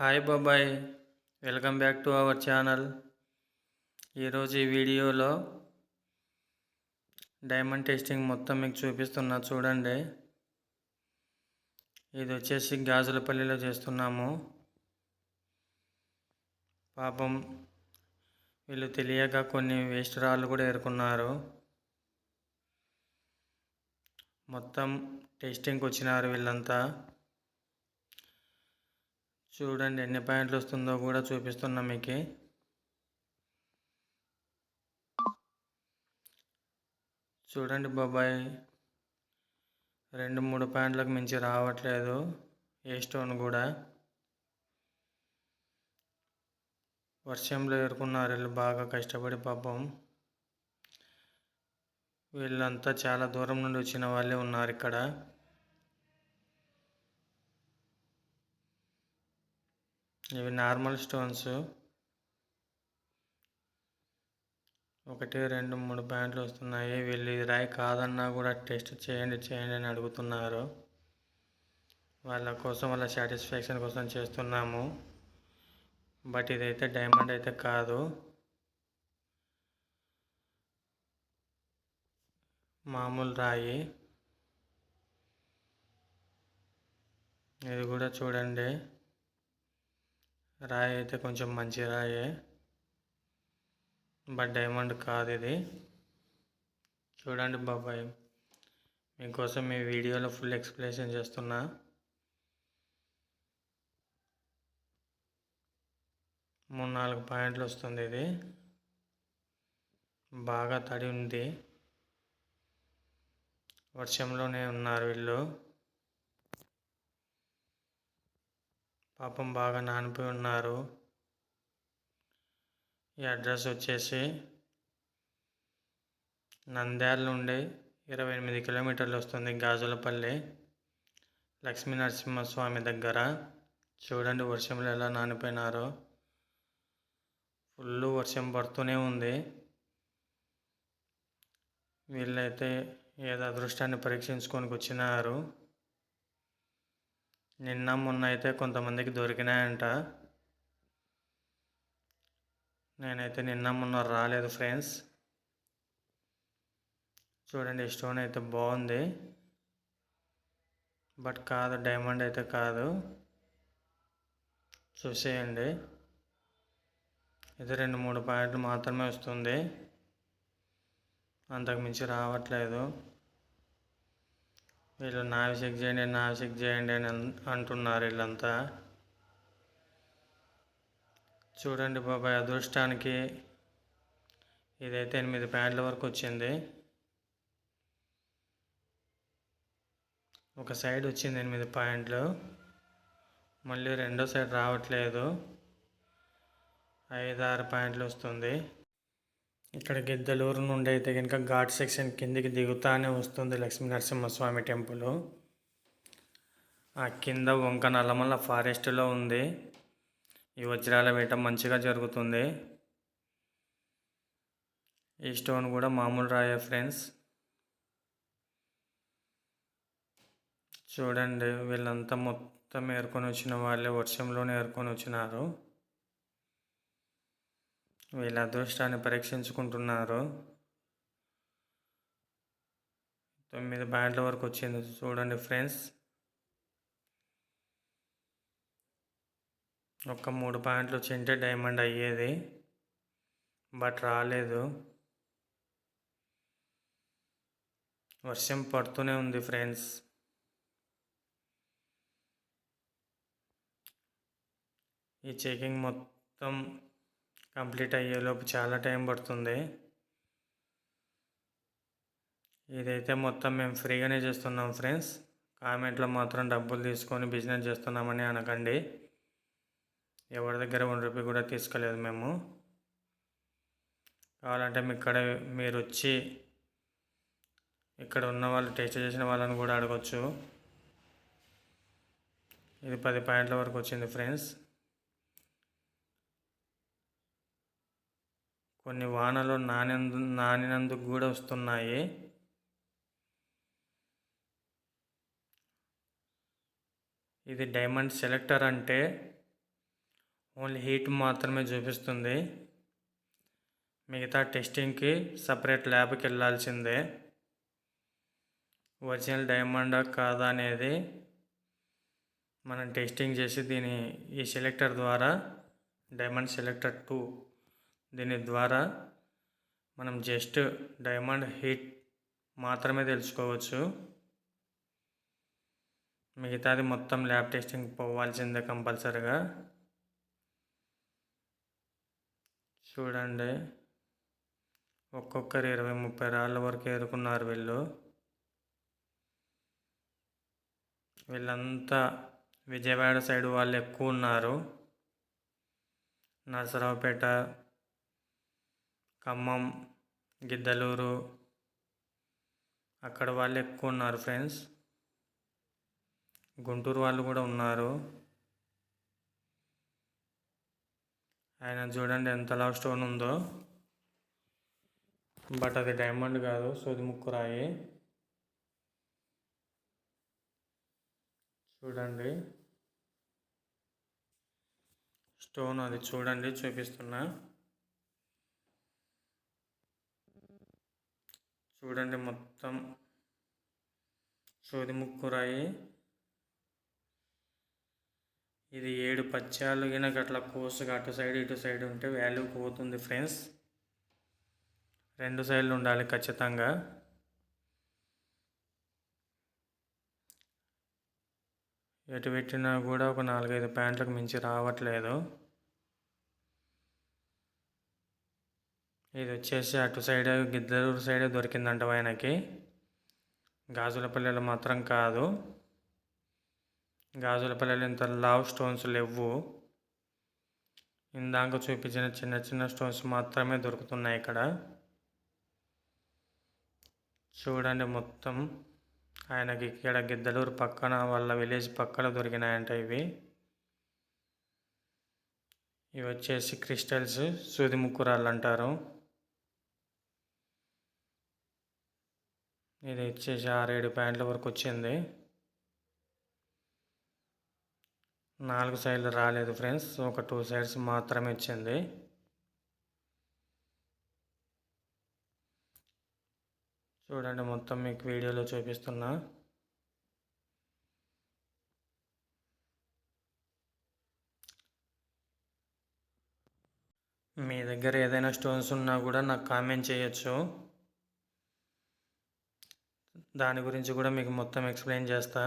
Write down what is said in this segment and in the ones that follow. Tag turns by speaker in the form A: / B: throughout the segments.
A: Hi బాబాయ్, welcome back to our channel. ఈరోజు ఈ వీడియోలో డైమండ్ టెస్టింగ్ మొత్తం మీకు చూపిస్తున్నా చూడండి. ఇది వచ్చేసి గాజులపల్లిలో చేస్తున్నాము. పాపం వీళ్ళు తెలియక కొన్ని వేస్ట్ రాళ్ళు కూడా ఏరుకున్నారు. మొత్తం టెస్టింగ్కి వచ్చినారు వీళ్ళంతా. చూడండి ఎన్ని పాయింట్లు వస్తుందో కూడా చూపిస్తున్నా మీకు. చూడండి బాబాయ్, 2-3 పాయింట్లకు మించి రావట్లేదు ఏ స్టోన్ కూడా. వర్షంలో ఏరుకున్నారు వీళ్ళు బాగా కష్టపడి. పాపం వీళ్ళంతా చాలా దూరం నుండి వచ్చిన వాళ్ళే ఉన్నారు ఇక్కడ. ఇవి నార్మల్ స్టోన్స్. 1, 2, 3 పాయింట్లు వస్తున్నాయి. వీళ్ళు ఇది రాయి కాదన్నా కూడా టెస్ట్ చేయండి అని అడుగుతున్నారు. వాళ్ళ కోసం, వాళ్ళ సాటిస్ఫాక్షన్ కోసం చేస్తున్నాము. బట్ ఇదైతే డైమండ్ అయితే కాదు, మామూలు రాయి. ఇది కూడా చూడండి, రాయి అయితే కొంచెం మంచి రాయే, బట్ డైమండ్ కాదు ఇది. చూడండి బాబాయ్, మీకోసం ఈ వీడియోలో ఫుల్ ఎక్స్ప్లెనేషన్ చేస్తున్నా. మూడు 4 పాయింట్లు వస్తుంది. ఇది బాగా తడి ఉంది, వర్షంలోనే ఉన్నారు వీళ్ళు. పాపం బాగా నానిపోయి ఉన్నారు. ఈ అడ్రస్ వచ్చేసి నంద్యాల నుండి 28 కిలోమీటర్లు వస్తుంది, గాజులపల్లి, లక్ష్మీ నరసింహస్వామి దగ్గర. చూడండి వర్షంలో ఎలా నానిపోయినారో. ఫుల్ వర్షం పడుతూనే ఉంది. వీళ్ళైతే ఏదో అదృష్టాన్ని పరీక్షించుకొని వచ్చినారు. నిన్న మొన్న అయితే కొంతమందికి దొరికినాయంట. నేనైతే నిన్న మొన్న రాలేదు ఫ్రెండ్స్. చూడండి స్టోన్ అయితే బాగుంది, బట్ కాదు, డైమండ్ అయితే కాదు. చూసేయండి, ఇది 2-3 పాయింట్లు మాత్రమే వస్తుంది, అంతకుమించి రావట్లేదు. వీళ్ళు నావి చెక్ చేయండి అని అంటున్నారు వీళ్ళంతా. చూడండి బాబాయ్, అదృష్టానికి ఇదైతే 8 పాయింట్ల వరకు వచ్చింది. ఒక సైడ్ వచ్చింది 8 పాయింట్లు, మళ్ళీ రెండో సైడ్ రావట్లేదు. 5-6 పాయింట్లు వస్తుంది. ఇక్కడ గిద్దలూరు నుండి అయితే కనుక ఘాట్ సెక్షన్ కిందికి దిగుతానే వస్తుంది లక్ష్మీ నరసింహస్వామి టెంపుల్. ఆ కింద వంక నల్లమల్ల ఫారెస్ట్లో ఉంది. ఈ వజ్రాల వేట మంచిగా జరుగుతుంది. ఈ స్టోన్ కూడా మామూలు రాయే ఫ్రెండ్స్. చూడండి వీళ్ళంతా మొత్తం ఏరుకొని వచ్చిన వాళ్ళే, వర్షంలోనే ఏరుకొని వచ్చినారు. వీళ్ళ అదృష్టాన్ని పరీక్షించుకుంటున్నారు. 9 పాయింట్ల వరకు వచ్చింది. చూడండి ఫ్రెండ్స్, ఒక 3 పాయింట్లు వచ్చింటే డైమండ్ అయ్యేది, బట్ రాలేదు. వర్షం పడుతూనే ఉంది ఫ్రెండ్స్. ఈ చెకింగ్ మొత్తం కంప్లీట్ అయ్యేలోపు చాలా టైం పడుతుంది. ఇదైతే మొత్తం మేము ఫ్రీగానే చేస్తున్నాం ఫ్రెండ్స్. కామెంట్లో మాత్రం డబ్బులు తీసుకొని బిజినెస్ చేస్తున్నామని అనకండి. ఎవరి దగ్గర 1 రూపాయి కూడా తీసుకోలేదు మేము. కావాలంటే మీరు వచ్చి ఇక్కడ ఉన్న వాళ్ళు, టెస్ట్ చేసిన వాళ్ళని కూడా అడగచ్చు. ఇది 10 పాయింట్ల వరకు వచ్చింది ఫ్రెండ్స్. కొన్ని వానలు నానినందుకు కూడా వస్తున్నాయి. ఇది డైమండ్ సెలెక్టర్ అంటే ఓన్లీ హీట్ మాత్రమే చూపిస్తుంది. మిగతా టెస్టింగ్కి సపరేట్ ల్యాబ్కి వెళ్ళాల్సిందే. ఒరిజినల్ డైమండా కాదా అనేది మనం టెస్టింగ్ చేసి ఈ సెలెక్టర్ ద్వారా, డైమండ్ సెలెక్టర్ 2 దీని ద్వారా మనం జస్ట్ డైమండ్ హీట్ మాత్రమే తెలుసుకోవచ్చు. మిగతాది మొత్తం ల్యాబ్ టెస్టింగ్ పోవాల్సిందే కంపల్సరిగా. చూడండి, ఒక్కొక్కరు 20-30 రాళ్ళ వరకు ఏరుకున్నారు. వీళ్ళంతా విజయవాడ సైడ్ వాళ్ళు ఎక్కువ ఉన్నారు. నరసరావుపేట, ఖమ్మం, గిద్దలూరు అక్కడ వాళ్ళు ఎక్కువ ఉన్నారు ఫ్రెండ్స్. గుంటూరు వాళ్ళు కూడా ఉన్నారు. ఆయన చూడండి ఎంతలా స్టోన్ ఉందో. బట్ అది డైమండ్ కాదు, సూది ముక్కు రాయి. చూడండి స్టోన్, అది చూడండి చూపిస్తున్నా. చూడండి మొత్తం సూది ముక్కు రాయి. ఇది 7 పచ్చాలు గినక అట్లా కోసుగా అటు సైడ్ ఇటు సైడ్ ఉంటే వాల్యూ పోతుంది ఫ్రెండ్స్. 2 సైడ్లు ఉండాలి ఖచ్చితంగా. ఎటు పెట్టినా కూడా ఒక 4-5 ప్యాంట్లకు మించి రావట్లేదు. ఇది వచ్చేసి అటు సైడ్ గిద్దలూరు సైడే దొరికిందంట ఆయనకి. గాజులపల్లెలో మాత్రం కాదు. గాజులపల్లెలో ఇంత లావ్ స్టోన్స్ లేవు. ఇందాక చూపించిన చిన్న చిన్న స్టోన్స్ మాత్రమే దొరుకుతున్నాయి ఇక్కడ. చూడండి మొత్తం ఆయనకి ఇక్కడ గిద్దలూరు పక్కన వాళ్ళ విలేజ్ పక్కన దొరికినాయంట ఇవి. ఇవి వచ్చేసి క్రిస్టల్స్, సూది ముక్కురాళ్ళు అంటారు. ఇది వచ్చేసి 6-7 ప్యాంట్ల వరకు వచ్చింది. 4 సైడ్లు రాలేదు ఫ్రెండ్స్, ఒక 2 సైడ్స్ మాత్రమే వచ్చింది. చూడండి మొత్తం మీకు వీడియోలో చూపిస్తున్నా. మీ దగ్గర ఏదైనా స్టోన్స్ ఉన్నా కూడా నాకు కామెంట్ చేయొచ్చు. దాని గురించి కూడా మీకు మొత్తం ఎక్స్ప్లెయిన్ చేస్తా.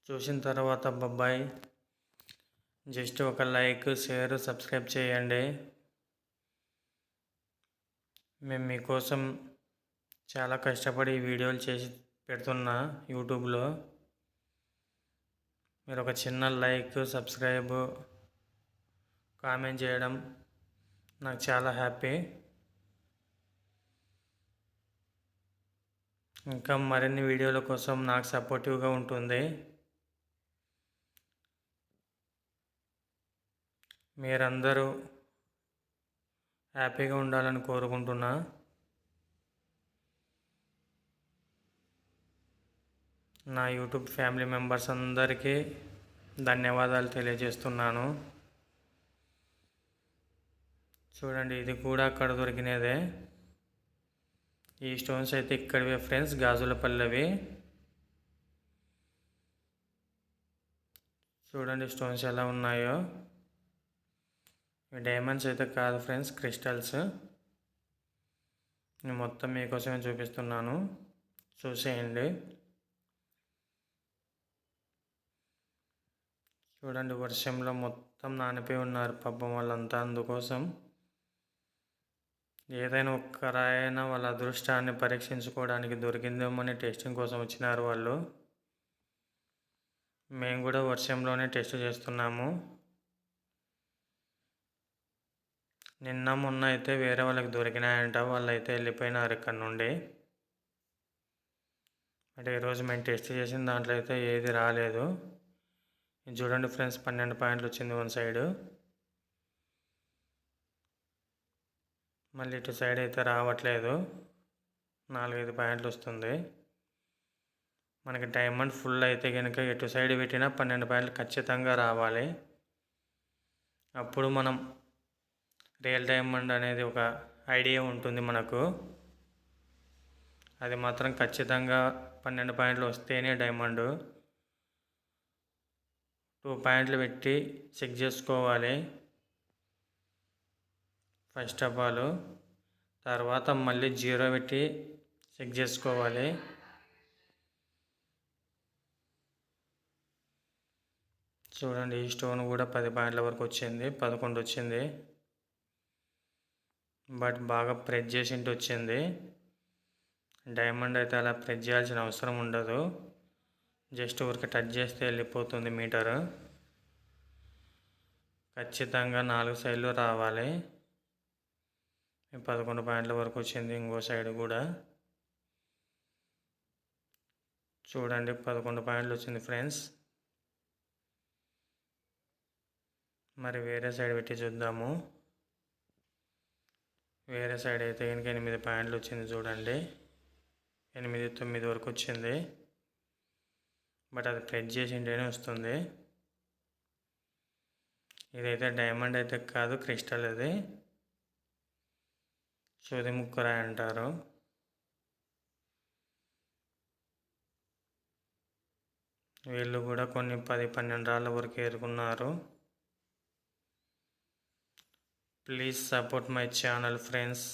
A: చూసిన తర్వాత బాబాయ్ జస్ట్ ఒక లైక్, షేర్, సబ్స్క్రైబ్ చేయండి. మేము మీకోసం చాలా కష్టపడి వీడియోలు చేసి పెడుతున్నా యూట్యూబ్లో. మీరు ఒక చిన్న లైక్, సబ్స్క్రైబ్, కామెంట్ చేయడం నాకు చాలా హ్యాపీ. ఇంకా మరిన్ని వీడియోల కోసం నాకు సపోర్టివ్గా ఉంటుంది. మీరందరూ హ్యాపీగా ఉండాలని కోరుకుంటున్నా. నా యూట్యూబ్ ఫ్యామిలీ మెంబర్స్ అందరికీ ధన్యవాదాలు తెలియజేస్తున్నాను. చూడండి ఇది కూడా అక్కడ దొరికినదే. ఈ స్టోన్స్ అయితే ఇక్కడివే ఫ్రెండ్స్, గాజులపల్లెవి. చూడండి స్టోన్స్ ఎలా ఉన్నాయో. డైమండ్స్ అయితే కాదు ఫ్రెండ్స్, క్రిస్టల్స్. నేను మొత్తం మీకోసమే చూపిస్తున్నాను, చూసేయండి. చూడండి వర్షంలో మొత్తం నానిపోయి ఉన్నారు పాపం వాళ్ళంతా. అందుకోసం ఏదైనా ఒక్క రాయైనా వాళ్ళ అదృష్టాన్ని పరీక్షించుకోవడానికి దొరికిందేమని టెస్టింగ్ కోసం వచ్చినారు వాళ్ళు. మేము కూడా వర్షంలోనే టెస్ట్ చేస్తున్నాము. నిన్న మొన్న అయితే వేరే వాళ్ళకి దొరికినాయంట, వాళ్ళు అయితే వెళ్ళిపోయినారు ఇక్కడ నుండి. అంటే ఈరోజు మేము టెస్ట్ చేసిన దాంట్లో అయితే ఏది రాలేదు. చూడండి ఫ్రెండ్స్ 12 పాయింట్లు వచ్చింది వన్ సైడు. మళ్ళీ ఇటు సైడ్ అయితే రావట్లేదు, 4-5 పాయింట్లు వస్తుంది. మనకి డైమండ్ ఫుల్ అయితే కనుక ఎటు సైడ్ పెట్టినా 12 పాయింట్లు ఖచ్చితంగా రావాలి. అప్పుడు మనం రియల్ డైమండ్ అనేది ఒక ఐడియా ఉంటుంది మనకు. అది మాత్రం ఖచ్చితంగా 12 పాయింట్లు వస్తేనే డైమండ్. 2 పాయింట్లు పెట్టి చెక్ చేసుకోవాలి ఫస్ట్ ఆఫ్ ఆల్. తర్వాత మళ్ళీ 0 పెట్టి చెక్ చేసుకోవాలి. చూడండి, ఈ స్టోన్ కూడా 10 పాయింట్ల వరకు వచ్చింది, 11 వచ్చింది. బట్ బాగా ప్రెస్ చేసింటి వచ్చింది. డైమండ్ అయితే అలా ప్రెస్ చేయాల్సిన అవసరం ఉండదు, జస్ట్ ఊరికి టచ్ చేస్తే వెళ్ళిపోతుంది మీటరు. ఖచ్చితంగా 4 సైడ్లు రావాలి. 11 పాయింట్ల వరకు వచ్చింది ఇంకో సైడ్ కూడా. చూడండి, 11 పాయింట్లు వచ్చింది ఫ్రెండ్స్. మరి వేరే సైడ్ పెట్టి చూద్దాము. వేరే సైడ్ అయితే కనుక 8 పాయింట్లు వచ్చింది. చూడండి, 8, 9 వరకు వచ్చింది. బట్ అది ప్రెస్ చేసింటేనే వస్తుంది. ఇదైతే డైమండ్ అయితే కాదు, క్రిస్టల్. అది సూది ముక్కరాయి అంటారు. వీళ్ళు కూడా కొన్ని 10-12 రాళ్ళ వరకు ఏరుకున్నారు. Please support my channel friends.